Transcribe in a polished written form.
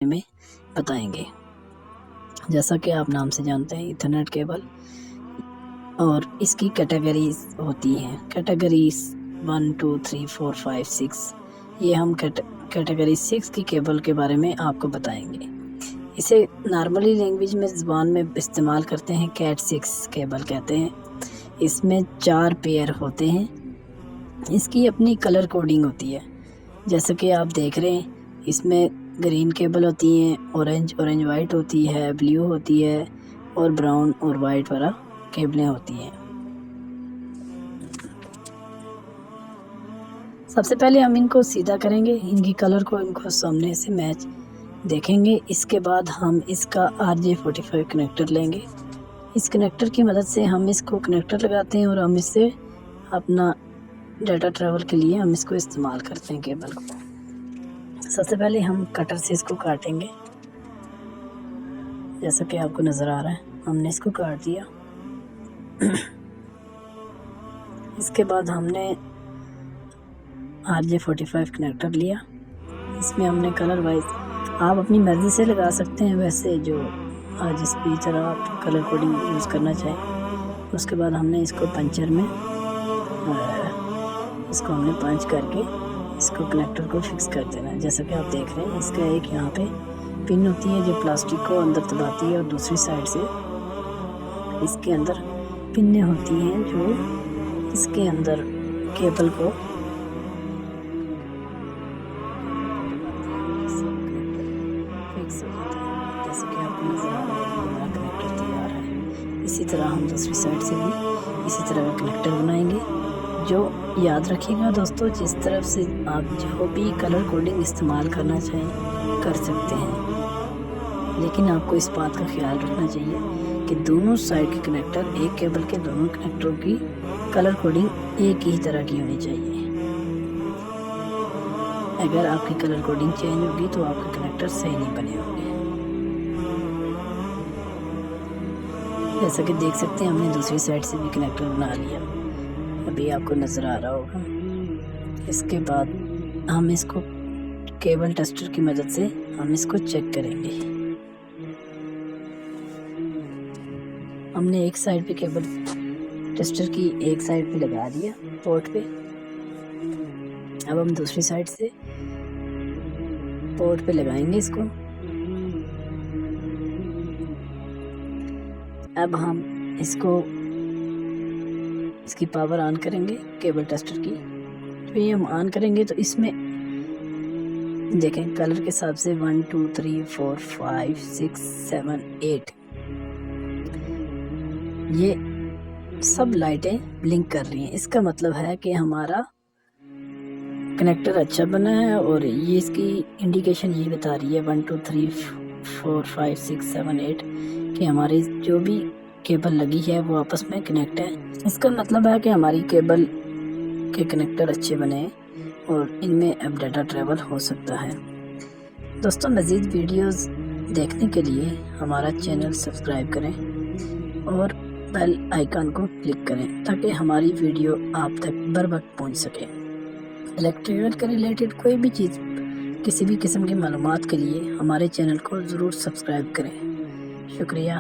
میں بتائیں گے۔ جیسا کہ آپ نام سے جانتے ہیں ایتھرنیٹ کیبل، اور اس کی کیٹیگریز ہوتی ہیں، کیٹیگریز 1 2 3 4 5 6۔ یہ ہم کیٹیگری 6 کی کیبل کے بارے میں آپ کو بتائیں گے۔ اسے نارملی لینگویج میں زبان میں استعمال کرتے ہیں، کیٹ 6 کیبل کہتے ہیں۔ اس میں 4 پیئر ہوتے ہیں۔ اس کی اپنی کلر کوڈنگ ہوتی ہے، جیسا کہ آپ دیکھ رہے ہیں۔ اس میں گرین کیبل ہوتی ہیں، اورنج وائٹ ہوتی ہے، بلیو ہوتی ہے، اور براؤن اور وائٹ والا کیبلیں ہوتی ہیں۔ سب سے پہلے ہم ان کو سیدھا کریں گے، ان کی کلر کو ان کو سامنے سے میچ دیکھیں گے۔ اس کے بعد ہم اس کا RJ45 کنیکٹر لیں گے۔ اس کنیکٹر کی مدد سے ہم اس کو کنیکٹر لگاتے ہیں، اور ہم اس سے اپنا ڈیٹا ٹریول کے لیے ہم اس کو استعمال کرتے ہیں کیبل کو۔ سب سے پہلے ہم کٹر سے اس کو کاٹیں گے، جیسا کہ آپ کو نظر آ رہا ہے۔ ہم نے اس کو کاٹ دیا۔ اس کے بعد ہم نے RJ45 کنیکٹر لیا۔ اس میں ہم نے کلر وائز آپ اپنی مرضی سے لگا سکتے ہیں، ویسے جو جس بھی طرح آپ کلر کوڈنگ یوز کرنا چاہیں۔ اس کے بعد ہم نے اس کو پنچر میں اس کو ہم نے پنچ کر کے اس کو کنیکٹر کو فکس کر دینا ہے، جیسا کہ آپ دیکھ رہے ہیں۔ اس کا ایک یہاں پہ پن ہوتی ہے جو پلاسٹک کو اندر دباتی ہے، اور دوسری سائڈ سے اس کے اندر پنیں ہوتی ہیں جو اس کے اندر کیبل کو فکس ہو جاتا ہے، جیسا کہ آپ کو نظر آ رہا ہے۔ یہ ہمارا کنیکٹر تیار ہے۔ اسی طرح ہم دوسری سائڈ سے بھی اسی طرح کا کنیکٹر بنائیں گے۔ جو یاد رکھیے گا دوستو، جس طرف سے آپ جو بھی کلر کوڈنگ استعمال کرنا چاہیں کر سکتے ہیں، لیکن آپ کو اس بات کا خیال رکھنا چاہیے کہ دونوں سائڈ کے کنیکٹر، ایک کیبل کے دونوں کنیکٹروں کی کلر کوڈنگ ایک ہی طرح کی ہونی چاہیے۔ اگر آپ کی کلر کوڈنگ چینج ہوگی تو آپ کے کنیکٹر صحیح نہیں بنے ہوں گے۔ جیسا کہ دیکھ سکتے ہیں، ہم نے دوسری سائڈ سے بھی کنیکٹر بنا لیا، ابھی آپ کو نظر آ رہا ہوگا۔ اس کے بعد ہم اس کو کیبل ٹیسٹر کی مدد سے ہم اس کو چیک کریں گے۔ ہم نے ایک سائڈ پہ کیبل ٹیسٹر کی ایک سائڈ پہ لگا دیا پورٹ پہ۔ اب ہم دوسری سائڈ سے پورٹ پہ لگائیں گے اس کو۔ اب ہم اس کو اس کی پاور آن کریں گے کیبل ٹیسٹر کی۔ جب یہ ہم آن کریں گے تو اس میں دیکھیں کلر کے حساب سے 1 2 3 4 5 6 7 8 یہ سب لائٹیں بلنک کر رہی ہیں۔ اس کا مطلب ہے کہ ہمارا کنیکٹر اچھا بنا ہے، اور یہ اس کی انڈیکیشن یہ بتا رہی ہے 1 2 3 4 5 6 7 8 کہ ہماری جو بھی کیبل لگی ہے وہ آپس میں کنیکٹ ہے۔ اس کا مطلب ہے کہ ہماری کیبل کے کنیکٹر اچھے بنے ہیں، اور ان میں اب ڈیٹا ٹریول ہو سکتا ہے۔ دوستوں، مزید ویڈیوز دیکھنے کے لیے ہمارا چینل سبسکرائب کریں اور بیل آئیکن کو کلک کریں تاکہ ہماری ویڈیو آپ تک بر وقت پہنچ سکے۔ الیکٹریکل کے ریلیٹڈ کوئی بھی چیز، کسی بھی قسم کی معلومات کے لیے ہمارے چینل کو ضرور سبسکرائب کریں۔ شکریہ۔